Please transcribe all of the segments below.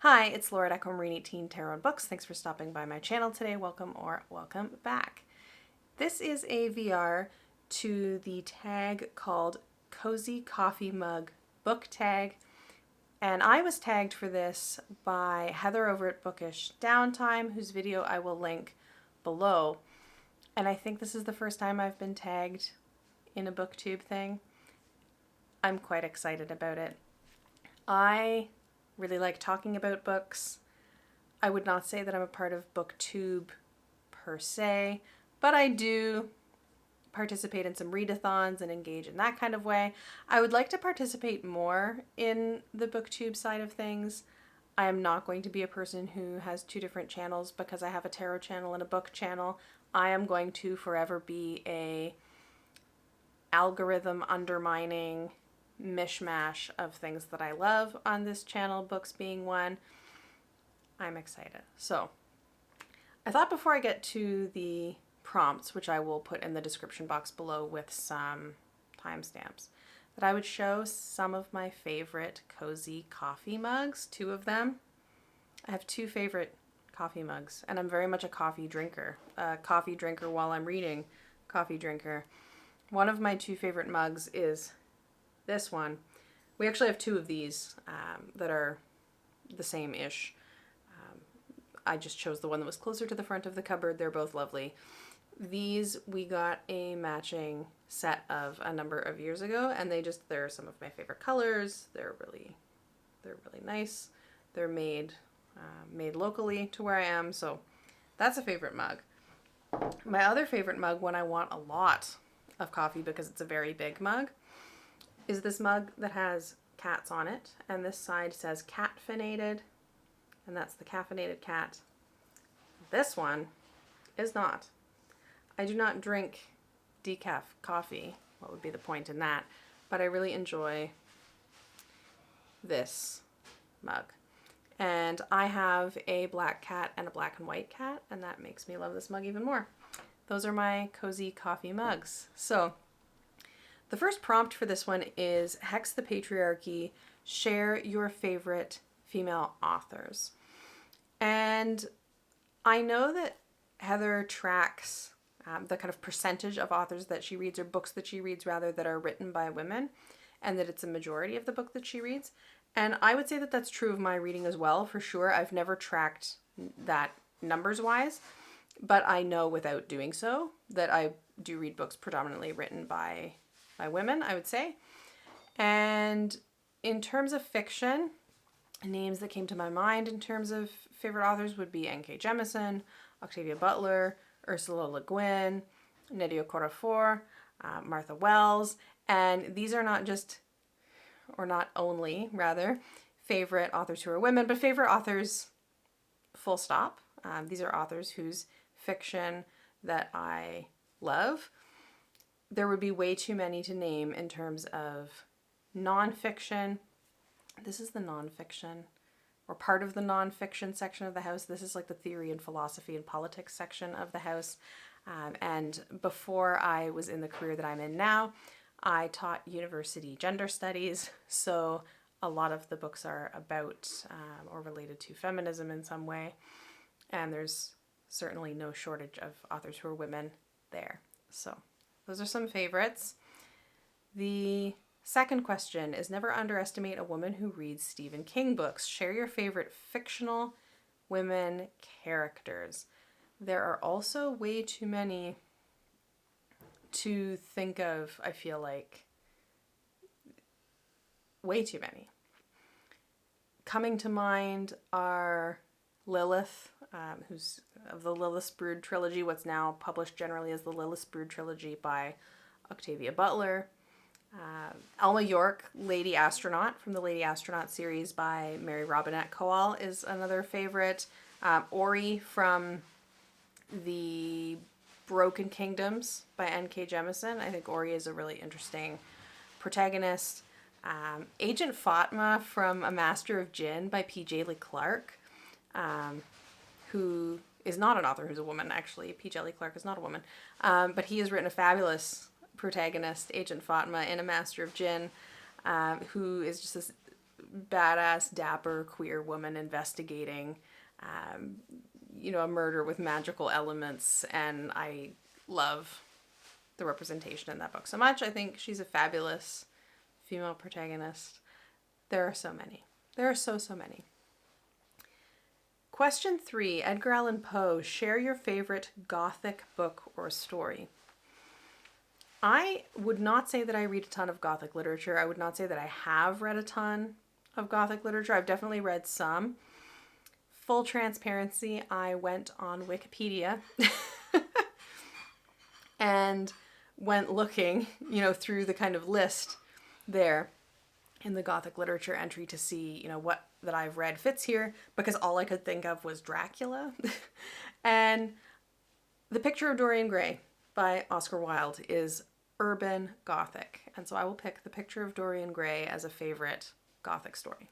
Hi, it's Laura Deck. I'm reading 18 Tarot and Books. Thanks for stopping by my channel today. Welcome or welcome back. This is a VR to the tag called Cozy Coffee Mug Book Tag. And I was tagged for this by Heather over at Bookish Downtime, whose video I will link below. And I think this is the first time I've been tagged in a booktube thing. I'm quite excited about it. I really like talking about books. I would not say that I'm a part of booktube per se, but I do participate in some readathons and engage in that kind of way. I would like to participate more in the booktube side of things. I am not going to be a person who has two different channels because I have a tarot channel and a book channel. I am going to forever be a algorithm undermining mishmash of things that I love on this channel, books being one. I'm excited. So I thought before I get to the prompts, which I will put in the description box below with some timestamps, that I would show some of my favorite cozy coffee mugs, two of them. I have two favorite coffee mugs, and I'm very much a coffee drinker. A coffee drinker while I'm reading, coffee drinker. One of my two favorite mugs is this one. We actually have two of these that are the same-ish. I just chose the one that was closer to the front of the cupboard. They're both lovely. These we got a matching set of a number of years ago, and they're some of my favorite colors. They're really nice. They're made locally to where I am, so that's a favorite mug. My other favorite mug when I want a lot of coffee, because it's a very big mug, is this mug that has cats on it, and this side says caffeinated, and that's the caffeinated cat. This one is not. I do not drink decaf coffee. What would be the point in that? But I really enjoy this mug. And I have a black cat and a black and white cat, and that makes me love this mug even more. Those are my cozy coffee mugs. So the first prompt for this one is Hex the Patriarchy, share your favorite female authors. And I know that Heather tracks the kind of percentage of authors that she reads, or books that she reads rather, that are written by women, and that it's a majority of the book that she reads. And I would say that that's true of my reading as well, for sure. I've never tracked that numbers wise, but I know without doing so that I do read books predominantly written by women, I would say. And in terms of fiction, names that came to my mind in terms of favorite authors would be N.K. Jemisin, Octavia Butler, Ursula Le Guin, Nnedi Okorafor, Martha Wells. And these are not just, or not only, rather, favorite authors who are women, but favorite authors full stop. These are authors whose fiction that I love. There would be way too many to name in terms of nonfiction. This is the nonfiction, or part of the nonfiction section of the house. This is like the theory and philosophy and politics section of the house. And before I was in the career that I'm in now, I taught university gender studies. So a lot of the books are about or related to feminism in some way. And there's certainly no shortage of authors who are women there. So those are some favorites. The second question is never underestimate a woman who reads Stephen King books. Share your favorite fictional women characters. There are also way too many to think of, I feel like. Way too many. Coming to mind are Lilith, who's of the Lilith's Brood trilogy, what's now published generally as the Lilith's Brood trilogy by Octavia Butler. Alma York, Lady Astronaut, from the Lady Astronaut series by Mary Robinette Kowal, is another favorite. Ori from the Broken Kingdoms by N.K. Jemisin. I think Ori is a really interesting protagonist. Agent Fatma from A Master of Jinn by P.J. Lee Clark, who is not an author who's a woman, actually. P.J. Lee Clark is not a woman, but he has written a fabulous protagonist, Agent Fatma, in A Master of Jinn, who is just this badass, dapper, queer woman investigating, a murder with magical elements. And I love the representation in that book so much. I think she's a fabulous female protagonist. There are so many. There are so many. Question 3, Edgar Allan Poe, share your favorite Gothic book or story. I would not say that I read a ton of Gothic literature. I would not say that I have read a ton of Gothic literature. I've definitely read some. Full transparency, I went on Wikipedia and went looking, through the kind of list there in the Gothic literature entry to see, what that I've read fits here, because all I could think of was Dracula. And The Picture of Dorian Gray by Oscar Wilde is urban Gothic. And so I will pick The Picture of Dorian Gray as a favorite Gothic story.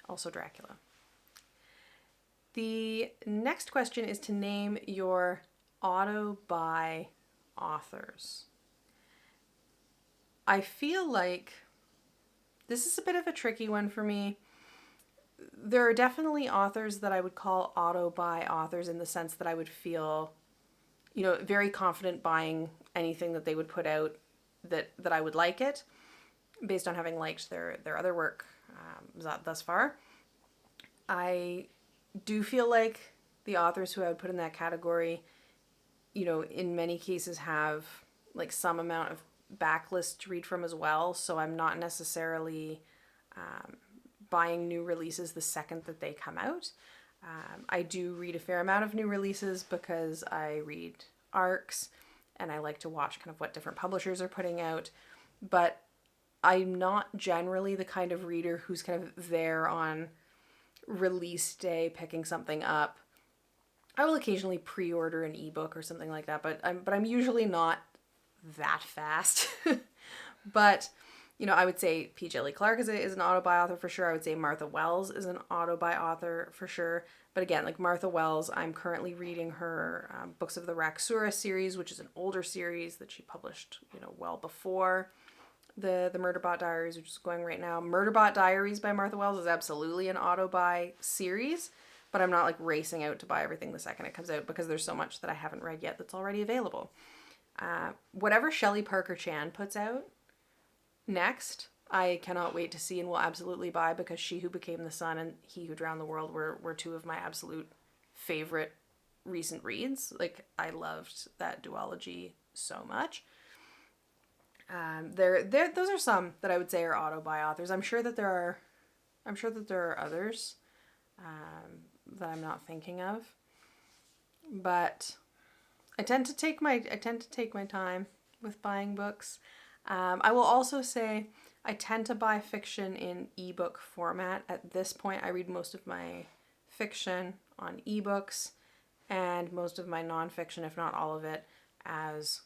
Also Dracula. The next question is to name your auto-buy authors. I feel like this is a bit of a tricky one for me. There are definitely authors that I would call auto-buy authors in the sense that I would feel, very confident buying anything that they would put out that I would like it based on having liked their other work thus far. I do feel like the authors who I would put in that category, in many cases have like some amount of backlist to read from as well, so I'm not necessarily buying new releases the second that they come out. I do read a fair amount of new releases because I read ARCs and I like to watch kind of what different publishers are putting out, but I'm not generally the kind of reader who's kind of there on release day picking something up. I will occasionally pre-order an ebook or something like that, but I'm usually not that fast. But I would say P. Djeli Clark is an auto-buy author for sure. I would say Martha Wells is an auto-buy author for sure. But again, like Martha Wells, I'm currently reading her Books of the Raksura series, which is an older series that she published well before the Murderbot Diaries, which is going right now. Murderbot Diaries by Martha Wells is absolutely an auto-buy series, but I'm not like racing out to buy everything the second it comes out because there's so much that I haven't read yet that's already available. Whatever Shelley Parker Chan puts out next, I cannot wait to see and will absolutely buy, because She Who Became the Sun and He Who Drowned the World were two of my absolute favorite recent reads. Like, I loved that duology so much. Those are some that I would say are auto-buy authors. I'm sure that there are others that I'm not thinking of, but I tend to take my time with buying books. I will also say I tend to buy fiction in ebook format. At this point, I read most of my fiction on ebooks and most of my nonfiction, if not all of it, as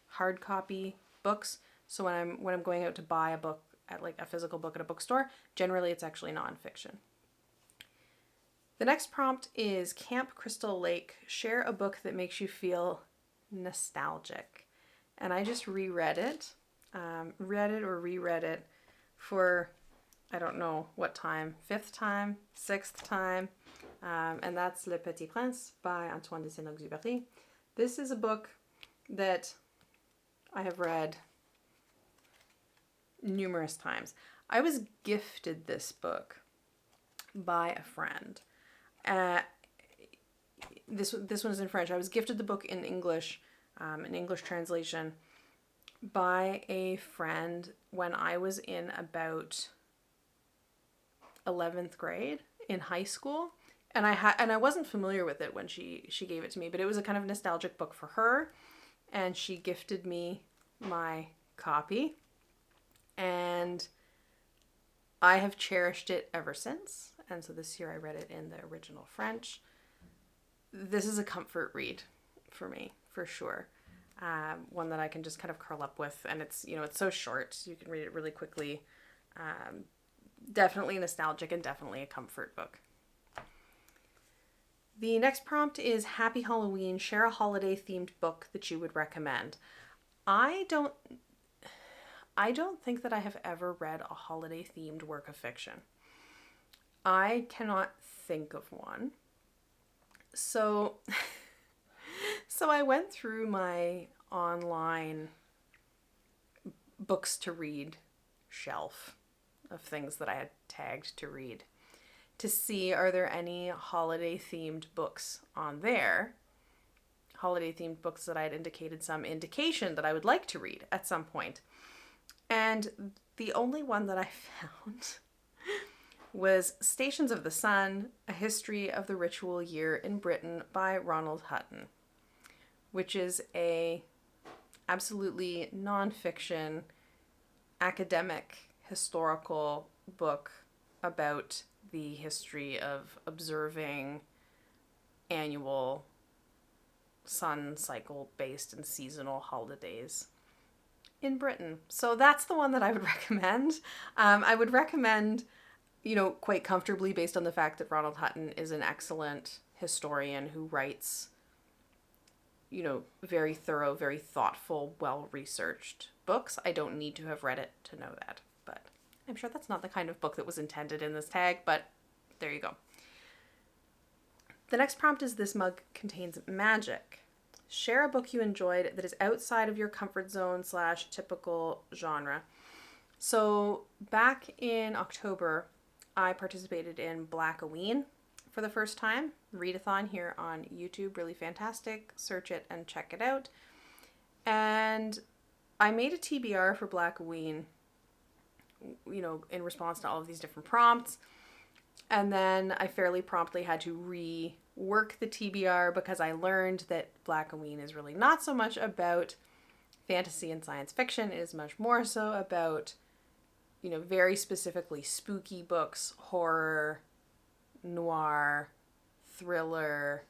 hard copy books. So when I'm going out to buy a book at like a physical book at a bookstore, generally it's actually nonfiction. The next prompt is Camp Crystal Lake. Share a book that makes you feel nostalgic. And I just reread it for, I don't know what time, 5th time, 6th time. And that's Le Petit Prince by Antoine de Saint-Exupéry. This is a book that I have read numerous times. I was gifted this book by a friend. This one is in French. I was gifted the book in English, an English translation, by a friend when I was in about 11th grade in high school, and I wasn't familiar with it when she gave it to me, but it was a kind of nostalgic book for her, and she gifted me my copy, and I have cherished it ever since. And so this year I read it in the original French. This is a comfort read for me, for sure. One that I can just kind of curl up with, and it's so short, so you can read it really quickly. Definitely nostalgic and definitely a comfort book. The next prompt is Happy Halloween. Share a holiday themed book that you would recommend. I I don't think that I have ever read a holiday-themed work of fiction. I cannot think of one. So, so I went through my online books to read shelf of things that I had tagged to read to see, are there any holiday-themed books on there? Holiday-themed books that I had indicated some indication that I would like to read at some point. And the only one that I found was Stations of the Sun, A History of the Ritual Year in Britain by Ronald Hutton, which is a absolutely non-fiction, academic, historical book about the history of observing annual sun cycle based and seasonal holidays in Britain. So that's the one that I would recommend. I would recommend, quite comfortably based on the fact that Ronald Hutton is an excellent historian who writes, very thorough, very thoughtful, well-researched books. I don't need to have read it to know that, but I'm sure that's not the kind of book that was intended in this tag, but there you go. The next prompt is, this mug contains magic. Share a book you enjoyed that is outside of your comfort zone / typical genre. So back in October, I participated in Blackoween for the first time. Readathon here on YouTube, really fantastic. Search it and check it out. And I made a TBR for Blackoween, in response to all of these different prompts. And then I fairly promptly had to rework the TBR because I learned that Blackoween is really not so much about fantasy and science fiction. It is much more so about, very specifically spooky books, horror, noir, thriller,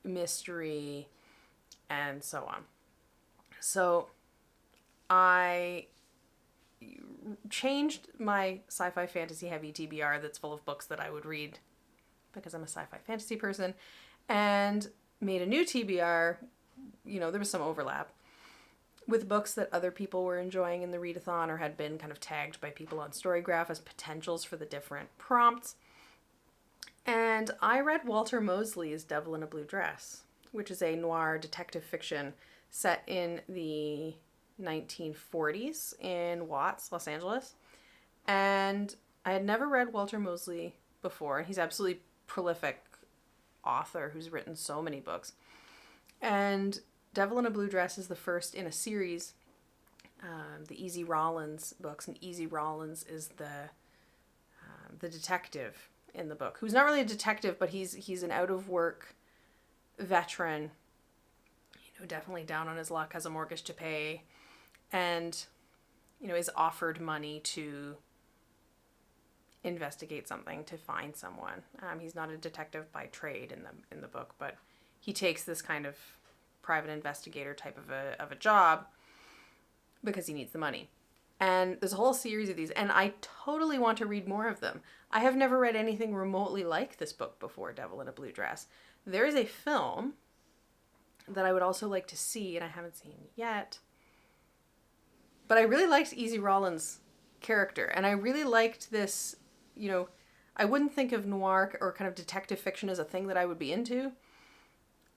mystery, and so on. So I changed my sci-fi fantasy heavy TBR that's full of books that I would read because I'm a sci-fi fantasy person, and made a new TBR. There was some overlap with books that other people were enjoying in the readathon or had been kind of tagged by people on Storygraph as potentials for the different prompts. And I read Walter Mosley's Devil in a Blue Dress, which is a noir detective fiction set in the 1940s in Watts, Los Angeles. And I had never read Walter Mosley before. He's absolutely prolific author who's written so many books. And Devil in a Blue Dress is the first in a series, the Easy Rollins books. And Easy Rollins is the detective in the book, who's not really a detective, but he's an out-of-work veteran, definitely down on his luck, has a mortgage to pay, and, is offered money to investigate something, to find someone. He's not a detective by trade in the book, but he takes this kind of private investigator type of a job because he needs the money. And there's a whole series of these, and I totally want to read more of them. I have never read anything remotely like this book before, Devil in a Blue Dress. There is a film that I would also like to see, and I haven't seen yet. But I really liked Easy Rollins' character, and I really liked this, I wouldn't think of noir or kind of detective fiction as a thing that I would be into,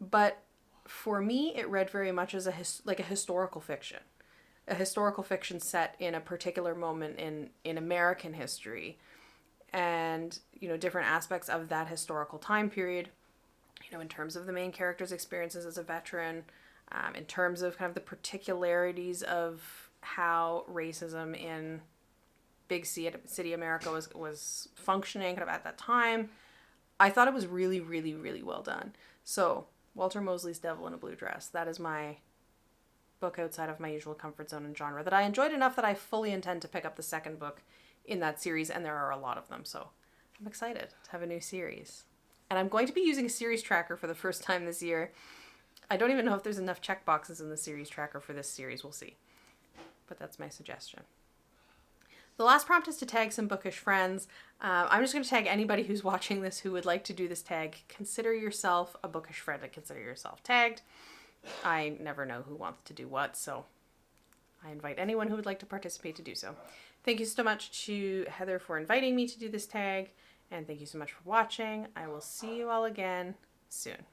but for me, it read very much as a historical fiction. A historical fiction set in a particular moment in American history, and, different aspects of that historical time period, in terms of the main character's experiences as a veteran, in terms of kind of the particularities of how racism in big city America was functioning kind of at that time. I thought it was really, really, really well done. So Walter Mosley's Devil in a Blue Dress, that is my book outside of my usual comfort zone and genre that I enjoyed enough that I fully intend to pick up the second book in that series, and there are a lot of them, so I'm excited to have a new series. And I'm going to be using a series tracker for the first time this year. I don't even know if there's enough checkboxes in the series tracker for this series. We'll see. But that's my suggestion. The last prompt is to tag some bookish friends. I'm just going to tag anybody who's watching this who would like to do this tag. Consider yourself a bookish friend and consider yourself tagged. I never know who wants to do what, so I invite anyone who would like to participate to do so. Thank you so much to Heather for inviting me to do this tag, and thank you so much for watching. I will see you all again soon.